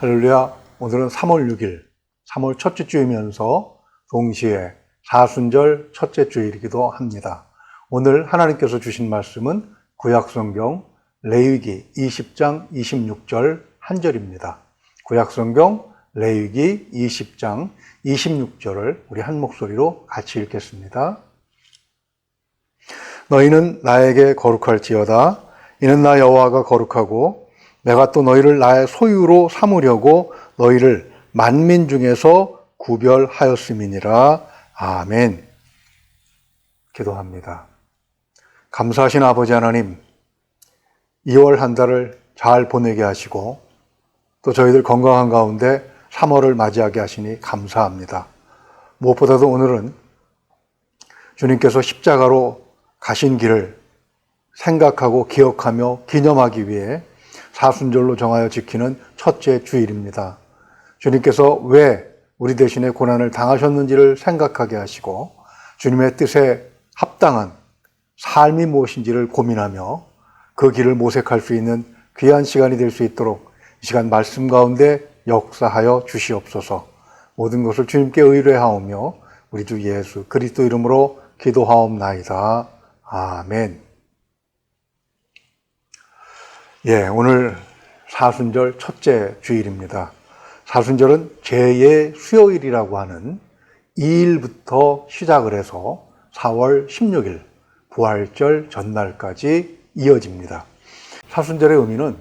할렐루야. 오늘은 3월 6일, 3월 첫째 주이면서 동시에 사순절 첫째 주일이기도 합니다. 오늘 하나님께서 주신 말씀은 구약성경 레위기 20장 26절 한 절입니다. 구약성경 레위기 20장 26절을 우리 한 목소리로 같이 읽겠습니다. 너희는 나에게 거룩할지어다. 이는 나 여호와가 거룩하고 내가 또 너희를 나의 소유로 삼으려고 너희를 만민 중에서 구별하였음이니라. 아멘. 기도합니다. 감사하신 아버지 하나님, 2월 한 달을 잘 보내게 하시고 또 저희들 건강한 가운데 3월을 맞이하게 하시니 감사합니다. 무엇보다도 오늘은 주님께서 십자가로 가신 길을 생각하고 기억하며 기념하기 위해 사순절로 정하여 지키는 첫째 주일입니다. 주님께서 왜 우리 대신에 고난을 당하셨는지를 생각하게 하시고 주님의 뜻에 합당한 삶이 무엇인지를 고민하며 그 길을 모색할 수 있는 귀한 시간이 될 수 있도록 이 시간 말씀 가운데 역사하여 주시옵소서. 모든 것을 주님께 의뢰하오며 우리 주 예수 그리스도 이름으로 기도하옵나이다. 아멘. 오늘 사순절 첫째 주일입니다. 사순절은 제2의 수요일이라고 하는 2일부터 시작을 해서 4월 16일 부활절 전날까지 이어집니다. 사순절의 의미는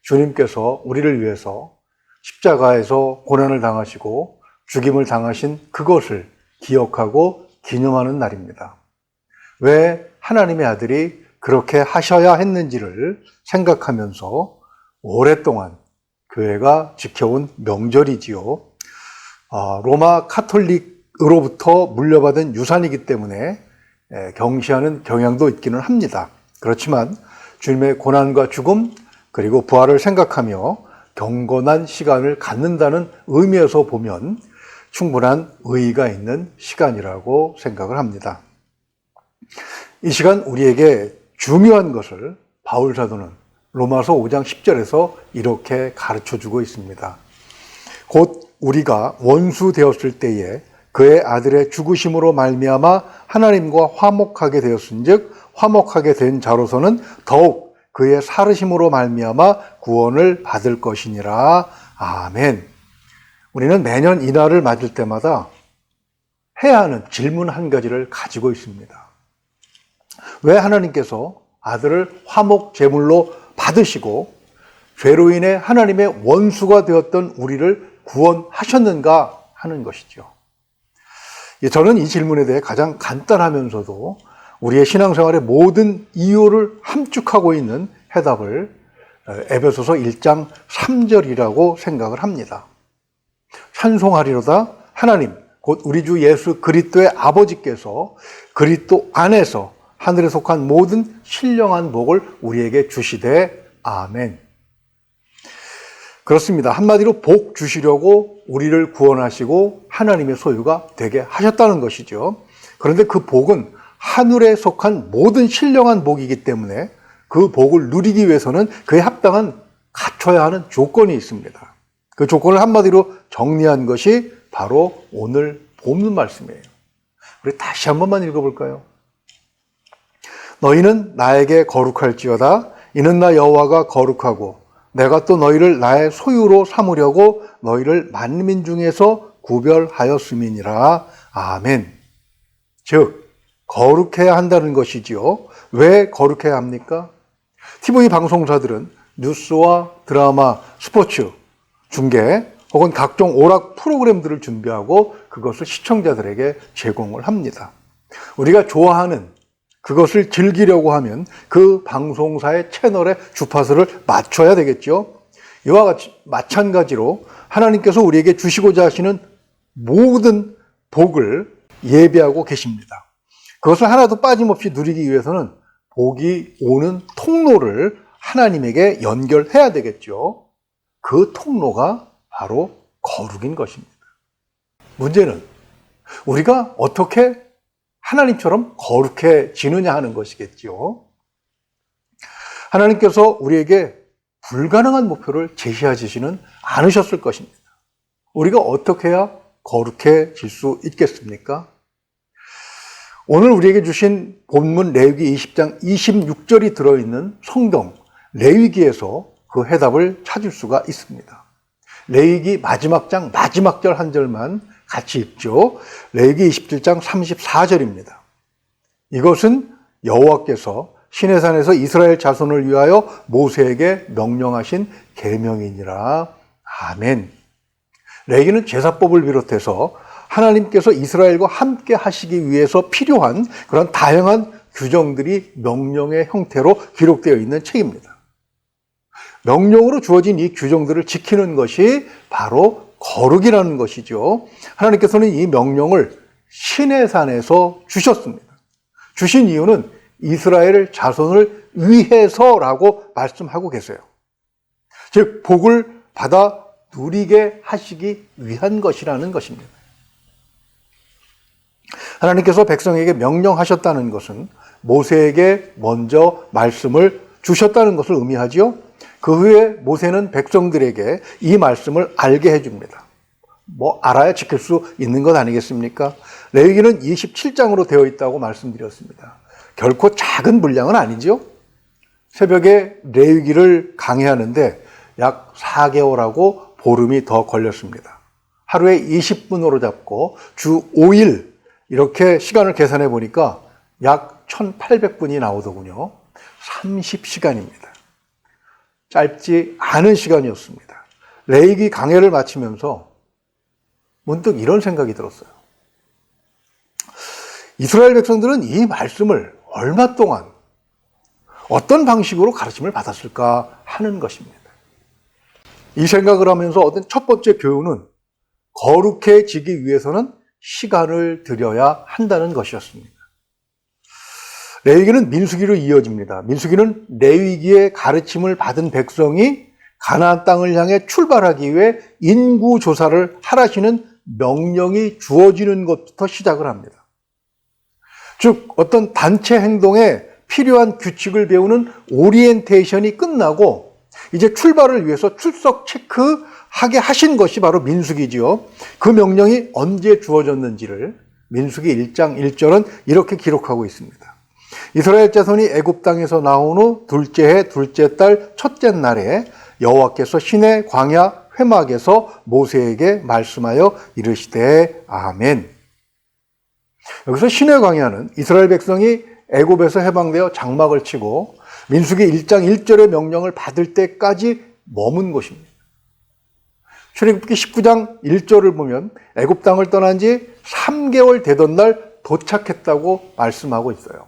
주님께서 우리를 위해서 십자가에서 고난을 당하시고 죽임을 당하신 그것을 기억하고 기념하는 날입니다. 왜 하나님의 아들이 그렇게 하셔야 했는지를 생각하면서 오랫동안 교회가 지켜온 명절이지요. 로마 카톨릭으로부터 물려받은 유산이기 때문에 경시하는 경향도 있기는 합니다. 그렇지만 주님의 고난과 죽음 그리고 부활을 생각하며 경건한 시간을 갖는다는 의미에서 보면 충분한 의의가 있는 시간이라고 생각을 합니다. 이 시간 우리에게 중요한 것을 바울 사도는 로마서 5장 10절에서 이렇게 가르쳐주고 있습니다. 곧 우리가 원수 되었을 때에 그의 아들의 죽으심으로 말미암아 하나님과 화목하게 되었은즉 화목하게 된 자로서는 더욱 그의 살으심으로 말미암아 구원을 받을 것이니라. 아멘. 우리는 매년 이날을 맞을 때마다 해야 하는 질문 한 가지를 가지고 있습니다. 왜 하나님께서 아들을 화목 제물로 받으시고 죄로 인해 하나님의 원수가 되었던 우리를 구원하셨는가 하는 것이죠. 저는 이 질문에 대해 가장 간단하면서도 우리의 신앙생활의 모든 이유를 함축하고 있는 해답을 에베소서 1장 3절이라고 생각을 합니다. 찬송하리로다 하나님 곧 우리 주 예수 그리스도의 아버지께서 그리스도 안에서 하늘에 속한 모든 신령한 복을 우리에게 주시되 아멘. 그렇습니다. 한마디로 복 주시려고 우리를 구원하시고 하나님의 소유가 되게 하셨다는 것이죠. 그런데 그 복은 하늘에 속한 모든 신령한 복이기 때문에 그 복을 누리기 위해서는 그에 합당한 갖춰야 하는 조건이 있습니다. 그 조건을 한마디로 정리한 것이 바로 오늘 본문 말씀이에요. 우리 다시 한 번만 읽어볼까요? 너희는 나에게 거룩할지어다. 이는 나 여호와가 거룩하고 내가 또 너희를 나의 소유로 삼으려고 너희를 만민 중에서 구별하였음이니라. 아멘. 즉 거룩해야 한다는 것이지요. 왜 거룩해야 합니까? TV 방송사들은 뉴스와 드라마, 스포츠, 중계 혹은 각종 오락 프로그램들을 준비하고 그것을 시청자들에게 제공을 합니다. 우리가 좋아하는 그것을 즐기려고 하면 그 방송사의 채널의 주파수를 맞춰야 되겠죠. 이와 같이 마찬가지로 하나님께서 우리에게 주시고자 하시는 모든 복을 예비하고 계십니다. 그것을 하나도 빠짐없이 누리기 위해서는 복이 오는 통로를 하나님에게 연결해야 되겠죠. 그 통로가 바로 거룩인 것입니다. 문제는 우리가 어떻게 하나님처럼 거룩해지느냐 하는 것이겠죠. 하나님께서 우리에게 불가능한 목표를 제시하지는 않으셨을 것입니다. 우리가 어떻게 해야 거룩해질 수 있겠습니까? 오늘 우리에게 주신 본문 레위기 20장 26절이 들어있는 성경 레위기에서 그 해답을 찾을 수가 있습니다. 레위기 마지막 장 마지막 절 한 절만 같이 읽죠. 레위기 27장 34절입니다. 이것은 여호와께서 시내산에서 이스라엘 자손을 위하여 모세에게 명령하신 계명이니라. 아멘. 레위기는 제사법을 비롯해서 하나님께서 이스라엘과 함께 하시기 위해서 필요한 그런 다양한 규정들이 명령의 형태로 기록되어 있는 책입니다. 명령으로 주어진 이 규정들을 지키는 것이 바로 거룩이라는 것이죠. 하나님께서는 이 명령을 시내산에서 주셨습니다. 주신 이유는 이스라엘 자손을 위해서라고 말씀하고 계세요. 즉 복을 받아 누리게 하시기 위한 것이라는 것입니다. 하나님께서 백성에게 명령하셨다는 것은 모세에게 먼저 말씀을 주셨다는 것을 의미하지요. 그 후에 모세는 백성들에게 이 말씀을 알게 해줍니다. 알아야 지킬 수 있는 것 아니겠습니까? 레위기는 27장으로 되어 있다고 말씀드렸습니다. 결코 작은 분량은 아니죠. 새벽에 레위기를 강의하는데 약 4개월하고 보름이 더 걸렸습니다. 하루에 20분으로 잡고 주 5일 이렇게 시간을 계산해 보니까 약 1800분이 나오더군요. 30시간입니다. 짧지 않은 시간이었습니다. 레위기 강해를 마치면서 문득 이런 생각이 들었어요. 이스라엘 백성들은 이 말씀을 얼마 동안 어떤 방식으로 가르침을 받았을까 하는 것입니다. 이 생각을 하면서 얻은 첫 번째 교훈은 거룩해지기 위해서는 시간을 들여야 한다는 것이었습니다. 레위기는 민수기로 이어집니다. 민수기는 레위기의 가르침을 받은 백성이 가나안 땅을 향해 출발하기 위해 인구 조사를 하라시는 명령이 주어지는 것부터 시작을 합니다. 즉 어떤 단체 행동에 필요한 규칙을 배우는 오리엔테이션이 끝나고 이제 출발을 위해서 출석 체크하게 하신 것이 바로 민수기지요. 그 명령이 언제 주어졌는지를 민수기 1장 1절은 이렇게 기록하고 있습니다. 이스라엘 자손이 애굽 땅에서 나온 후 둘째 해 둘째 달 첫째 날에 여호와께서 시내 광야 회막에서 모세에게 말씀하여 이르시되 아멘. 여기서 시내 광야는 이스라엘 백성이 애굽에서 해방되어 장막을 치고 민수기 1장 1절의 명령을 받을 때까지 머문 곳입니다. 출애굽기 19장 1절을 보면 애굽 땅을 떠난 지 3개월 되던 날 도착했다고 말씀하고 있어요.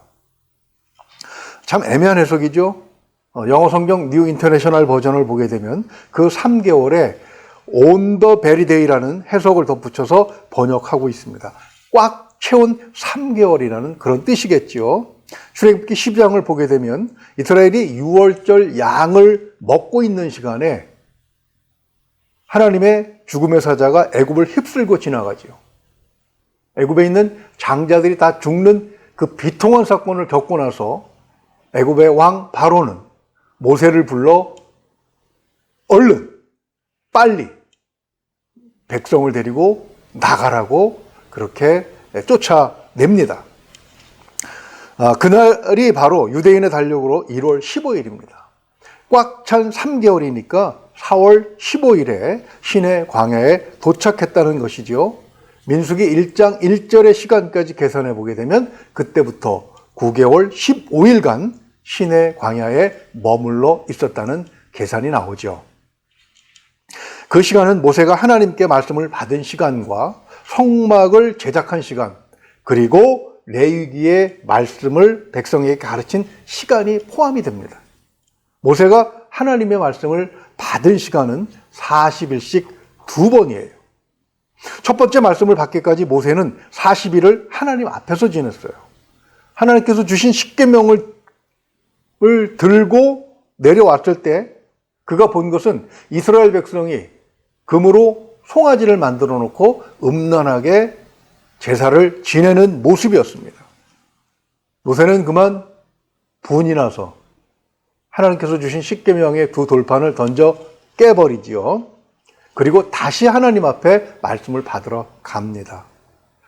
참 애매한 해석이죠. 영어 성경 뉴 인터내셔널 버전을 보게 되면 그 3개월에 on the very day라는 해석을 덧붙여서 번역하고 있습니다. 꽉 채운 3개월이라는 그런 뜻이겠죠. 출애굽기 12장을 보게 되면 이스라엘이 6월절 양을 먹고 있는 시간에 하나님의 죽음의 사자가 애굽을 휩쓸고 지나가지요. 애굽에 있는 장자들이 다 죽는 그 비통한 사건을 겪고 나서 애굽의 왕 바로는 모세를 불러 얼른 빨리 백성을 데리고 나가라고 그렇게 쫓아냅니다. 그날이 바로 유대인의 달력으로 1월 15일입니다. 꽉 찬 3개월이니까 4월 15일에 시내 광야에 도착했다는 것이죠. 민수기 1장 1절의 시간까지 계산해 보게 되면 그때부터 9개월 15일간 시내 광야에 머물러 있었다는 계산이 나오죠. 그 시간은 모세가 하나님께 말씀을 받은 시간과 성막을 제작한 시간, 그리고 레위기의 말씀을 백성에게 가르친 시간이 포함이 됩니다. 모세가 하나님의 말씀을 받은 시간은 40일씩 2번이에요. 첫 번째 말씀을 받기까지 모세는 40일을 하나님 앞에서 지냈어요. 하나님께서 주신 십계명을 들고 내려왔을 때 그가 본 것은 이스라엘 백성이 금으로 송아지를 만들어 놓고 음란하게 제사를 지내는 모습이었습니다. 모세는 그만 분이 나서 하나님께서 주신 십계명의 두 돌판을 던져 깨버리지요. 그리고 다시 하나님 앞에 말씀을 받으러 갑니다.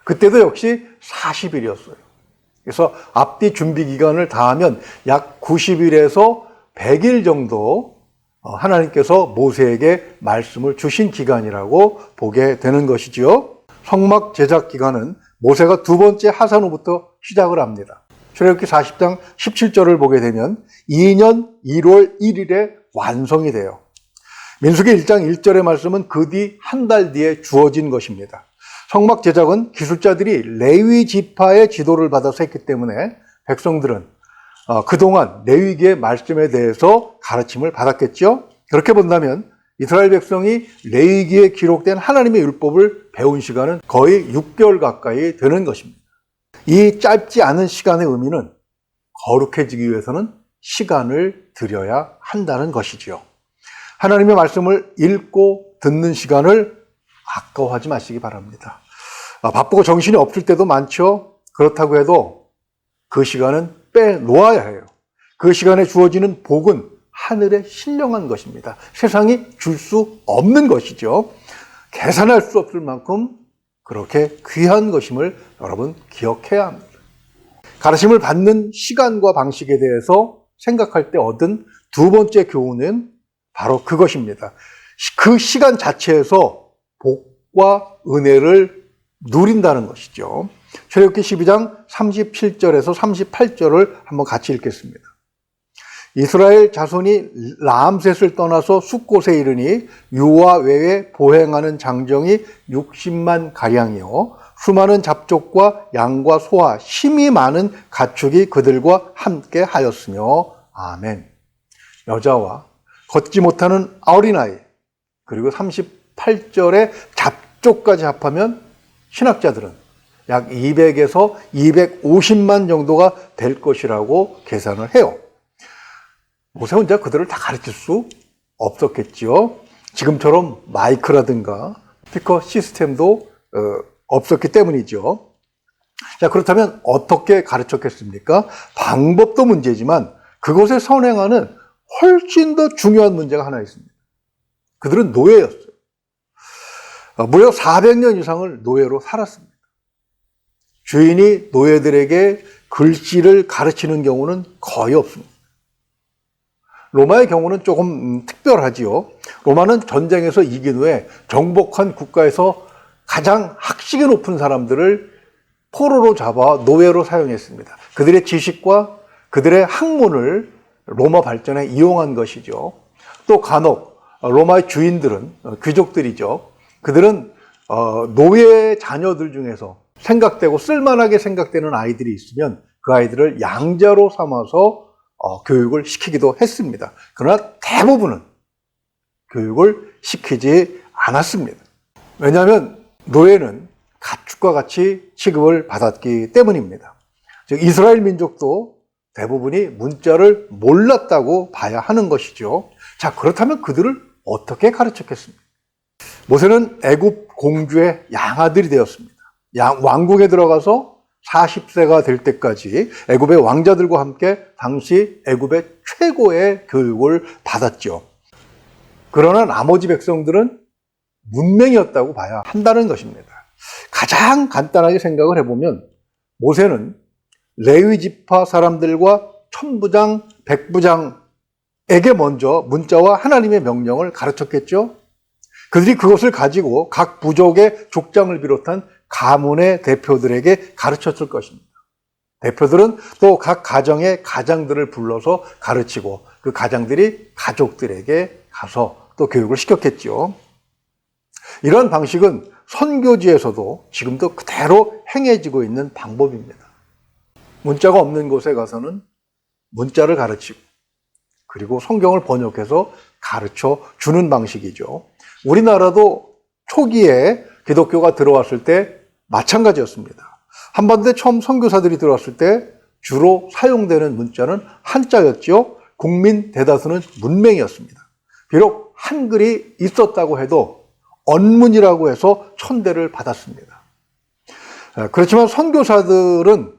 그때도 역시 40일이었어요. 그래서 앞뒤 준비 기간을 다하면 약 90일에서 100일 정도 하나님께서 모세에게 말씀을 주신 기간이라고 보게 되는 것이지요. 성막 제작 기간은 모세가 두 번째 하산 후부터 시작을 합니다. 출애굽기 40장 17절을 보게 되면 2년 1월 1일에 완성이 돼요. 민수기 1장 1절의 말씀은 그 뒤 한 달 뒤에 주어진 것입니다. 성막 제작은 기술자들이 레위 지파의 지도를 받아서 했기 때문에 백성들은 그동안 레위기의 말씀에 대해서 가르침을 받았겠죠. 그렇게 본다면 이스라엘 백성이 레위기에 기록된 하나님의 율법을 배운 시간은 거의 6개월 가까이 되는 것입니다. 이 짧지 않은 시간의 의미는 거룩해지기 위해서는 시간을 들여야 한다는 것이지요. 하나님의 말씀을 읽고 듣는 시간을 아까워하지 마시기 바랍니다. 바쁘고 정신이 없을 때도 많죠. 그렇다고 해도 그 시간은 빼놓아야 해요. 그 시간에 주어지는 복은 하늘의 신령한 것입니다. 세상이 줄 수 없는 것이죠. 계산할 수 없을 만큼 그렇게 귀한 것임을 여러분 기억해야 합니다. 가르침을 받는 시간과 방식에 대해서 생각할 때 얻은 두 번째 교훈은 바로 그것입니다. 그 시간 자체에서 복과 은혜를 누린다는 것이죠. 출애굽기 12장 37절에서 38절을 한번 같이 읽겠습니다. 이스라엘 자손이 라암셋을 떠나서 숫곳에 이르니 유아 외에 보행하는 장정이 60만 가량이요 수많은 잡족과 양과 소와 힘이 많은 가축이 그들과 함께 하였으며 아멘. 여자와 걷지 못하는 어린아이 그리고 38절에 잡족까지 합하면 신학자들은 약 200에서 250만 정도가 될 것이라고 계산을 해요. 모세 혼자 그들을 다 가르칠 수 없었겠지요. 지금처럼 마이크라든가 스피커 시스템도 없었기 때문이죠. 자, 그렇다면 어떻게 가르쳤겠습니까? 방법도 문제지만 그것에 선행하는 훨씬 더 중요한 문제가 하나 있습니다. 그들은 노예였어요. 무려 400년 이상을 노예로 살았습니다. 주인이 노예들에게 글씨를 가르치는 경우는 거의 없습니다. 로마의 경우는 조금 특별하지요. 로마는 전쟁에서 이긴 후에 정복한 국가에서 가장 학식이 높은 사람들을 포로로 잡아 노예로 사용했습니다. 그들의 지식과 그들의 학문을 로마 발전에 이용한 것이죠. 또 간혹 로마의 주인들은 귀족들이죠. 그들은 노예 자녀들 중에서 생각되고 쓸만하게 생각되는 아이들이 있으면 그 아이들을 양자로 삼아서 교육을 시키기도 했습니다. 그러나 대부분은 교육을 시키지 않았습니다. 왜냐하면 노예는 가축과 같이 취급을 받았기 때문입니다. 즉 이스라엘 민족도 대부분이 문자를 몰랐다고 봐야 하는 것이죠. 자, 그렇다면 그들을 어떻게 가르쳤겠습니까? 모세는 애굽 공주의 양아들이 되었습니다. 왕궁에 들어가서 40세가 될 때까지 애굽의 왕자들과 함께 당시 애굽의 최고의 교육을 받았죠. 그러나 나머지 백성들은 문맹이었다고 봐야 한다는 것입니다. 가장 간단하게 생각을 해보면 모세는 레위 지파 사람들과 천부장, 백부장에게 먼저 문자와 하나님의 명령을 가르쳤겠죠. 그들이 그것을 가지고 각 부족의 족장을 비롯한 가문의 대표들에게 가르쳤을 것입니다. 대표들은 또 각 가정의 가장들을 불러서 가르치고 그 가장들이 가족들에게 가서 또 교육을 시켰겠죠. 이런 방식은 선교지에서도 지금도 그대로 행해지고 있는 방법입니다. 문자가 없는 곳에 가서는 문자를 가르치고 그리고 성경을 번역해서 가르쳐 주는 방식이죠. 우리나라도 초기에 기독교가 들어왔을 때 마찬가지였습니다. 한반도에 처음 선교사들이 들어왔을 때 주로 사용되는 문자는 한자였죠. 국민 대다수는 문맹이었습니다. 비록 한글이 있었다고 해도 언문이라고 해서 천대를 받았습니다. 그렇지만 선교사들은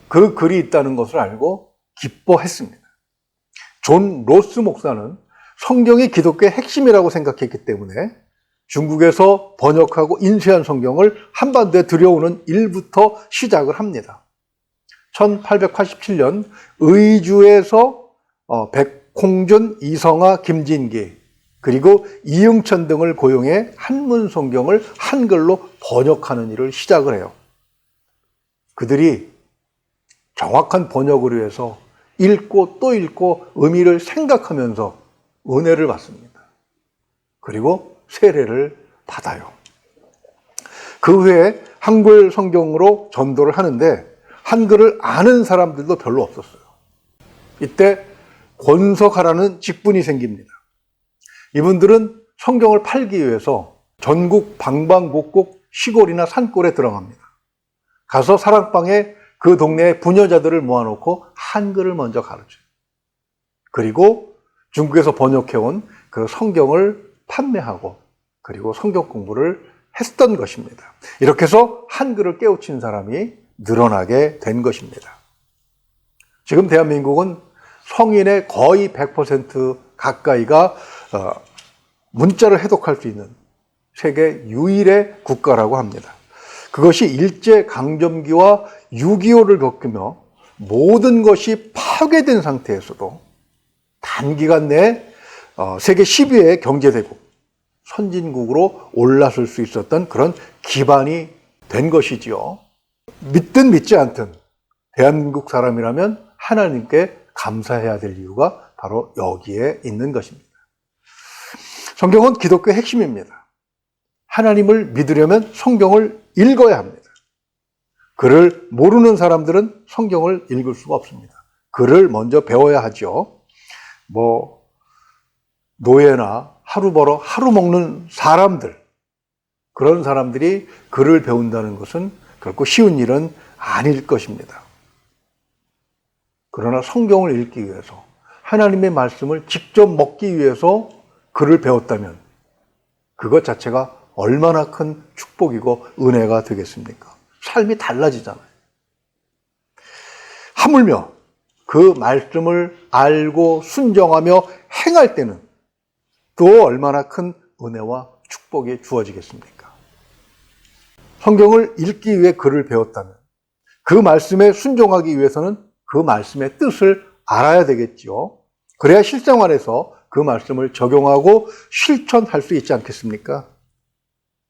그 글이 있다는 것을 알고 기뻐했습니다. 존 로스 목사는 성경이 기독교의 핵심이라고 생각했기 때문에 중국에서 번역하고 인쇄한 성경을 한반도에 들여오는 일부터 시작을 합니다. 1887년 의주에서 백홍준, 이성하, 김진기 그리고 이응천 등을 고용해 한문 성경을 한글로 번역하는 일을 시작을 해요. 그들이 정확한 번역을 위해서 읽고 또 읽고 의미를 생각하면서 은혜를 받습니다. 그리고 세례를 받아요. 그 후에 한글 성경으로 전도를 하는데 한글을 아는 사람들도 별로 없었어요. 이때 권석하라는 직분이 생깁니다. 이분들은 성경을 팔기 위해서 전국 방방곡곡 시골이나 산골에 들어갑니다. 가서 사랑방에 그 동네의 부녀자들을 모아놓고 한글을 먼저 가르쳐요. 그리고 중국에서 번역해온 그 성경을 판매하고 그리고 성경 공부를 했던 것입니다. 이렇게 해서 한글을 깨우친 사람이 늘어나게 된 것입니다. 지금 대한민국은 성인의 거의 100% 가까이가 문자를 해독할 수 있는 세계 유일의 국가라고 합니다. 그것이 일제강점기와 6.25를 겪으며 모든 것이 파괴된 상태에서도 단기간 내에 세계 10위의 경제대국, 선진국으로 올라설 수 있었던 그런 기반이 된 것이지요. 믿든 믿지 않든 대한민국 사람이라면 하나님께 감사해야 될 이유가 바로 여기에 있는 것입니다. 성경은 기독교의 핵심입니다. 하나님을 믿으려면 성경을 읽어야 합니다. 글을 모르는 사람들은 성경을 읽을 수가 없습니다. 글을 먼저 배워야 하죠. 노예나 하루 벌어 하루 먹는 사람들, 그런 사람들이 글을 배운다는 것은 결코 쉬운 일은 아닐 것입니다. 그러나 성경을 읽기 위해서 하나님의 말씀을 직접 먹기 위해서 글을 배웠다면 그것 자체가 얼마나 큰 축복이고 은혜가 되겠습니까? 삶이 달라지잖아요. 하물며 그 말씀을 알고 순종하며 행할 때는 또 얼마나 큰 은혜와 축복이 주어지겠습니까? 성경을 읽기 위해 글을 배웠다면 그 말씀에 순종하기 위해서는 그 말씀의 뜻을 알아야 되겠죠. 그래야 실생활에서 그 말씀을 적용하고 실천할 수 있지 않겠습니까?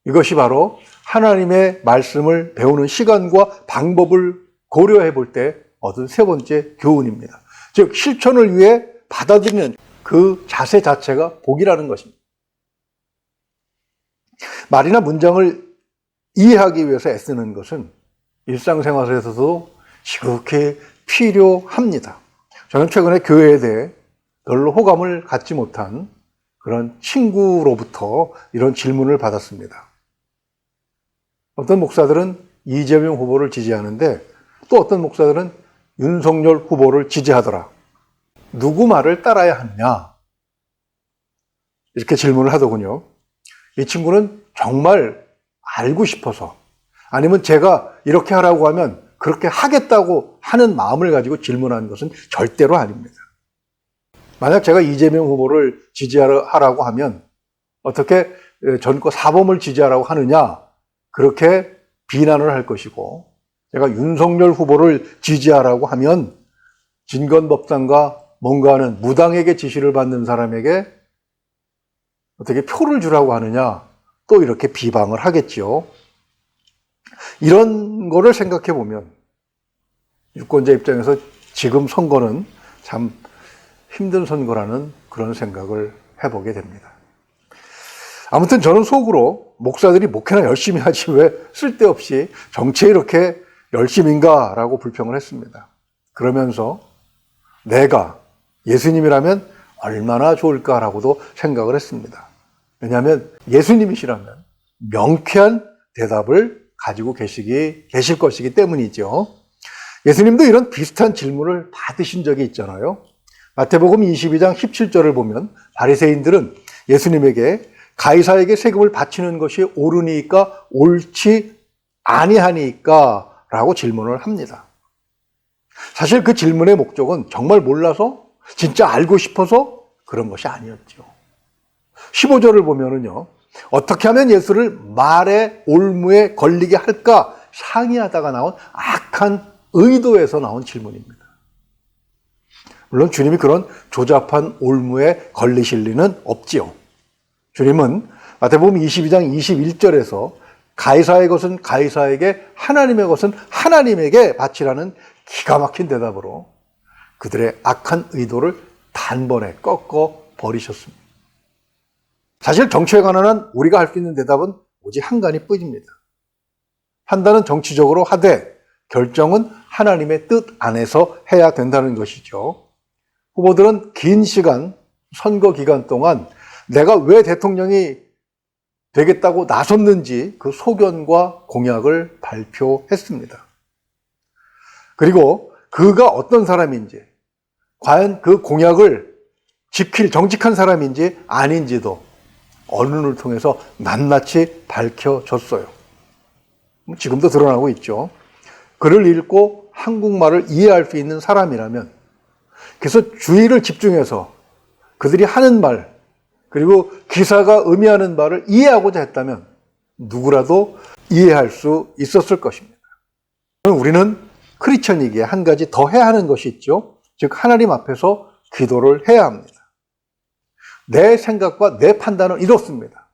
이것이 바로 하나님의 말씀을 배우는 시간과 방법을 고려해 볼 때 얻은 세 번째 교훈입니다. 즉 실천을 위해 받아들이는 그 자세 자체가 복이라는 것입니다. 말이나 문장을 이해하기 위해서 애쓰는 것은 일상생활에서도 지극히 필요합니다. 저는 최근에 교회에 대해 별로 호감을 갖지 못한 그런 친구로부터 이런 질문을 받았습니다. 어떤 목사들은 이재명 후보를 지지하는데 또 어떤 목사들은 윤석열 후보를 지지하더라. 누구 말을 따라야 하느냐? 이렇게 질문을 하더군요. 이 친구는 정말 알고 싶어서 아니면 제가 이렇게 하라고 하면 그렇게 하겠다고 하는 마음을 가지고 질문한 것은 절대로 아닙니다. 만약 제가 이재명 후보를 지지하라고 하면 어떻게 전과 사범을 지지하라고 하느냐? 그렇게 비난을 할 것이고 제가 윤석열 후보를 지지하라고 하면 진건법상과 뭔가 하는 무당에게 지시를 받는 사람에게 어떻게 표를 주라고 하느냐? 또 이렇게 비방을 하겠죠. 이런 거를 생각해 보면 유권자 입장에서 지금 선거는 참 힘든 선거라는 그런 생각을 해보게 됩니다. 아무튼 저는 속으로 목사들이 목회나 열심히 하지 왜 쓸데없이 정치에 이렇게 열심인가라고 불평을 했습니다. 그러면서 내가 예수님이라면 얼마나 좋을까라고도 생각을 했습니다. 왜냐하면 예수님이시라면 명쾌한 대답을 가지고 계실 것이기 때문이죠. 예수님도 이런 비슷한 질문을 받으신 적이 있잖아요. 마태복음 22장 17절을 보면 바리새인들은 예수님에게 가이사에게 세금을 바치는 것이 옳으니까 옳지 아니하니까 라고 질문을 합니다. 사실 그 질문의 목적은 정말 몰라서 진짜 알고 싶어서 그런 것이 아니었죠. 15절을 보면은요, 어떻게 하면 예수를 말의 올무에 걸리게 할까 상의하다가 나온 악한 의도에서 나온 질문입니다. 물론 주님이 그런 조잡한 올무에 걸리실 리는 없지요. 주님은 마태복음 22장 21절에서 가이사의 것은 가이사에게, 하나님의 것은 하나님에게 바치라는 기가 막힌 대답으로 그들의 악한 의도를 단번에 꺾어 버리셨습니다. 사실 정치에 관한 우리가 할 수 있는 대답은 오직 한 가지뿐입니다. 판단은 정치적으로 하되 결정은 하나님의 뜻 안에서 해야 된다는 것이죠. 후보들은 긴 시간 선거 기간 동안 내가 왜 대통령이 되겠다고 나섰는지 그 소견과 공약을 발표했습니다. 그리고 그가 어떤 사람인지, 과연 그 공약을 지킬 정직한 사람인지 아닌지도 언론을 통해서 낱낱이 밝혀졌어요. 지금도 드러나고 있죠. 글을 읽고 한국말을 이해할 수 있는 사람이라면, 그래서 주의를 집중해서 그들이 하는 말, 그리고 기사가 의미하는 말을 이해하고자 했다면 누구라도 이해할 수 있었을 것입니다. 우리는 크리스천이기에 한 가지 더 해야 하는 것이 있죠. 즉 하나님 앞에서 기도를 해야 합니다. 내 생각과 내 판단은 이렇습니다.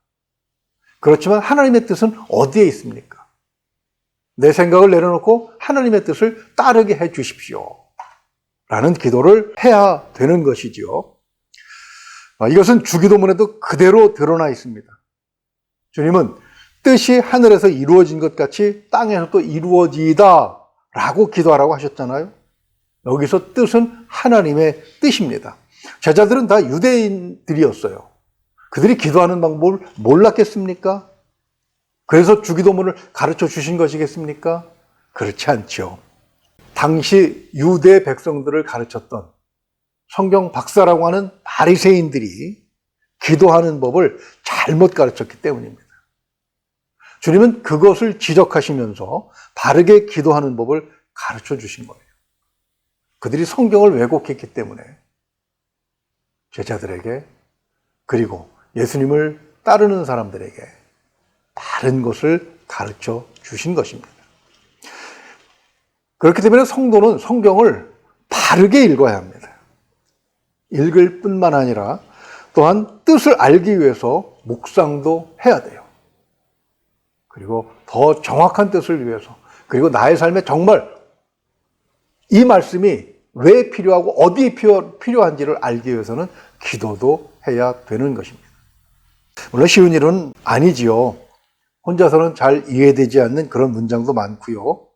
그렇지만 하나님의 뜻은 어디에 있습니까? 내 생각을 내려놓고 하나님의 뜻을 따르게 해 주십시오. 라는 기도를 해야 되는 것이지요. 이것은 주기도문에도 그대로 드러나 있습니다. 주님은 뜻이 하늘에서 이루어진 것 같이 땅에서도 이루어지이다 라고 기도하라고 하셨잖아요. 여기서 뜻은 하나님의 뜻입니다. 제자들은 다 유대인들이었어요. 그들이 기도하는 방법을 몰랐겠습니까? 그래서 주기도문을 가르쳐 주신 것이겠습니까? 그렇지 않죠. 당시 유대 백성들을 가르쳤던 성경 박사라고 하는 바리새인들이 기도하는 법을 잘못 가르쳤기 때문입니다. 주님은 그것을 지적하시면서 바르게 기도하는 법을 가르쳐 주신 거예요. 그들이 성경을 왜곡했기 때문에 제자들에게, 그리고 예수님을 따르는 사람들에게 바른 것을 가르쳐 주신 것입니다. 그렇기 때문에 성도는 성경을 바르게 읽어야 합니다. 읽을 뿐만 아니라 또한 뜻을 알기 위해서 묵상도 해야 돼요. 그리고 더 정확한 뜻을 위해서, 그리고 나의 삶에 정말 이 말씀이 왜 필요하고 어디에 필요한지를 알기 위해서는 기도도 해야 되는 것입니다. 물론 쉬운 일은 아니지요. 혼자서는 잘 이해되지 않는 그런 문장도 많고요.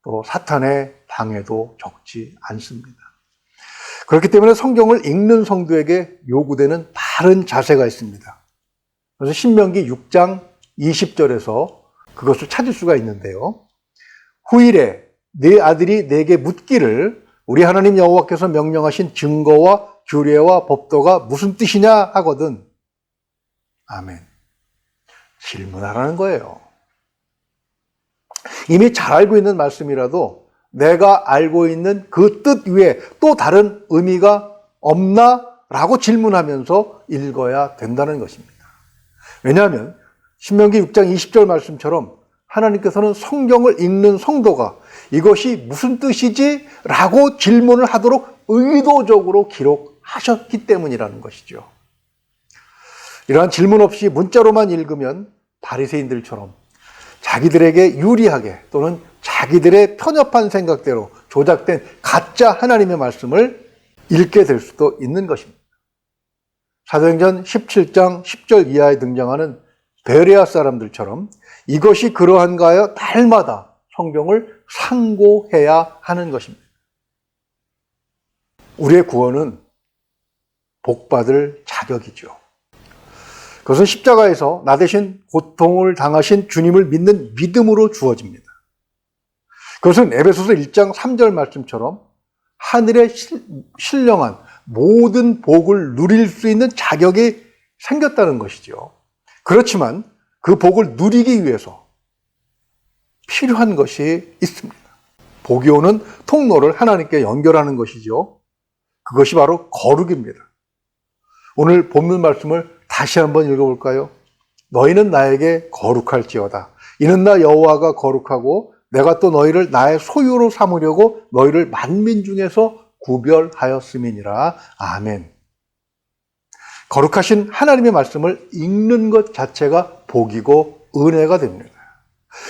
또 사탄의 방해도 적지 않습니다. 그렇기 때문에 성경을 읽는 성도에게 요구되는 바른 자세가 있습니다. 그래서 신명기 6장 20절에서 그것을 찾을 수가 있는데요. 후일에 네 아들이 내게 묻기를 우리 하나님 여호와께서 명령하신 증거와 규례와 법도가 무슨 뜻이냐 하거든. 아멘. 질문하라는 거예요. 이미 잘 알고 있는 말씀이라도 내가 알고 있는 그 뜻 위에 또 다른 의미가 없나? 라고 질문하면서 읽어야 된다는 것입니다. 왜냐하면 신명기 6장 20절 말씀처럼 하나님께서는 성경을 읽는 성도가 이것이 무슨 뜻이지? 라고 질문을 하도록 의도적으로 기록하셨기 때문이라는 것이죠. 이러한 질문 없이 문자로만 읽으면 바리새인들처럼 자기들에게 유리하게 또는 자기들의 편협한 생각대로 조작된 가짜 하나님의 말씀을 읽게 될 수도 있는 것입니다. 사도행전 17장 10절 이하에 등장하는 베레아 사람들처럼 이것이 그러한가 하여 날마다 성경을 상고해야 하는 것입니다. 우리의 구원은 복받을 자격이죠. 그것은 십자가에서 나 대신 고통을 당하신 주님을 믿는 믿음으로 주어집니다. 그것은 에베소서 1장 3절 말씀처럼 하늘의 신령한 모든 복을 누릴 수 있는 자격이 생겼다는 것이죠. 그렇지만 그 복을 누리기 위해서 필요한 것이 있습니다. 복이 오는 통로를 하나님께 연결하는 것이죠. 그것이 바로 거룩입니다. 오늘 본문 말씀을 다시 한번 읽어볼까요? 너희는 나에게 거룩할지어다. 이는 나 여호와가 거룩하고 내가 또 너희를 나의 소유로 삼으려고 너희를 만민 중에서 구별하였음이니라. 아멘. 거룩하신 하나님의 말씀을 읽는 것 자체가 복이고 은혜가 됩니다.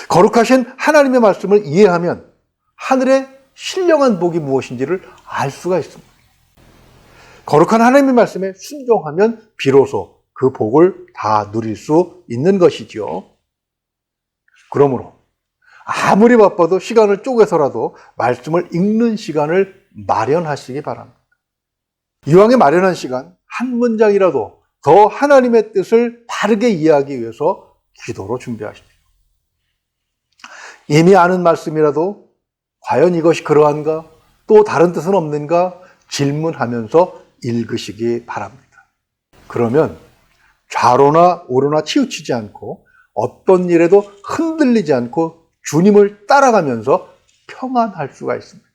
거룩하신 하나님의 말씀을 이해하면 하늘의 신령한 복이 무엇인지를 알 수가 있습니다. 거룩한 하나님의 말씀에 순종하면 비로소 그 복을 다 누릴 수 있는 것이지요. 그러므로 아무리 바빠도 시간을 쪼개서라도 말씀을 읽는 시간을 마련하시기 바랍니다. 이왕에 마련한 시간, 한 문장이라도 더 하나님의 뜻을 바르게 이해하기 위해서 기도로 준비하십시오. 이미 아는 말씀이라도 과연 이것이 그러한가? 또 다른 뜻은 없는가? 질문하면서 읽으시기 바랍니다. 그러면 좌로나 우로나 치우치지 않고 어떤 일에도 흔들리지 않고 주님을 따라가면서 평안할 수가 있습니다.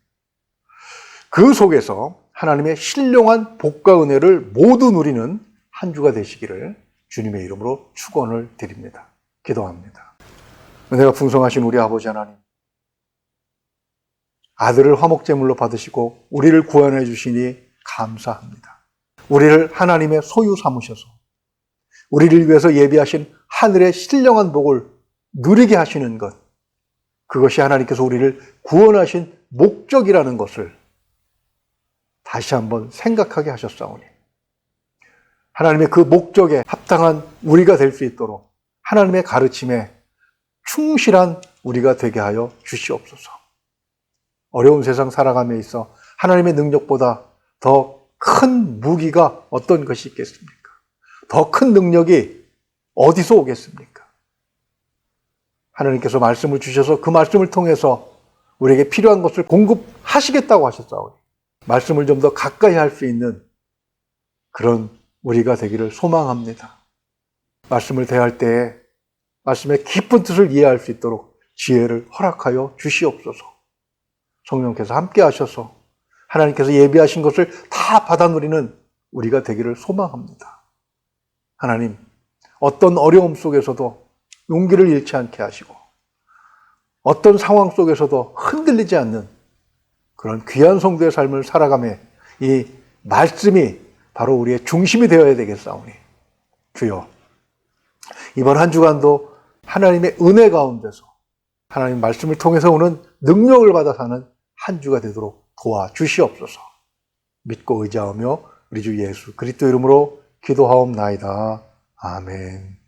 그 속에서 하나님의 신령한 복과 은혜를 모두 누리는 한 주가 되시기를 주님의 이름으로 축원을 드립니다. 기도합니다. 은혜가 풍성하신 우리 아버지 하나님, 아들을 화목제물로 받으시고 우리를 구원해 주시니 감사합니다. 우리를 하나님의 소유 삼으셔서 우리를 위해서 예비하신 하늘의 신령한 복을 누리게 하시는 것, 그것이 하나님께서 우리를 구원하신 목적이라는 것을 다시 한번 생각하게 하셨사오니 하나님의 그 목적에 합당한 우리가 될 수 있도록 하나님의 가르침에 충실한 우리가 되게 하여 주시옵소서. 어려운 세상 살아감에 있어 하나님의 능력보다 더 큰 무기가 어떤 것이 있겠습니까? 더 큰 능력이 어디서 오겠습니까? 하나님께서 말씀을 주셔서 그 말씀을 통해서 우리에게 필요한 것을 공급하시겠다고 하셨사오니 말씀을 좀 더 가까이 할 수 있는 그런 우리가 되기를 소망합니다. 말씀을 대할 때에 말씀의 깊은 뜻을 이해할 수 있도록 지혜를 허락하여 주시옵소서. 성령께서 함께 하셔서 하나님께서 예비하신 것을 다 받아 누리는 우리가 되기를 소망합니다. 하나님, 어떤 어려움 속에서도 용기를 잃지 않게 하시고 어떤 상황 속에서도 흔들리지 않는 그런 귀한 성도의 삶을 살아가며 이 말씀이 바로 우리의 중심이 되어야 되겠사오니 주여, 이번 한 주간도 하나님의 은혜 가운데서 하나님 말씀을 통해서 오는 능력을 받아 사는 한 주가 되도록 도와주시옵소서. 믿고 의지하며 우리 주 예수 그리스도 이름으로 기도하옵나이다. 아멘.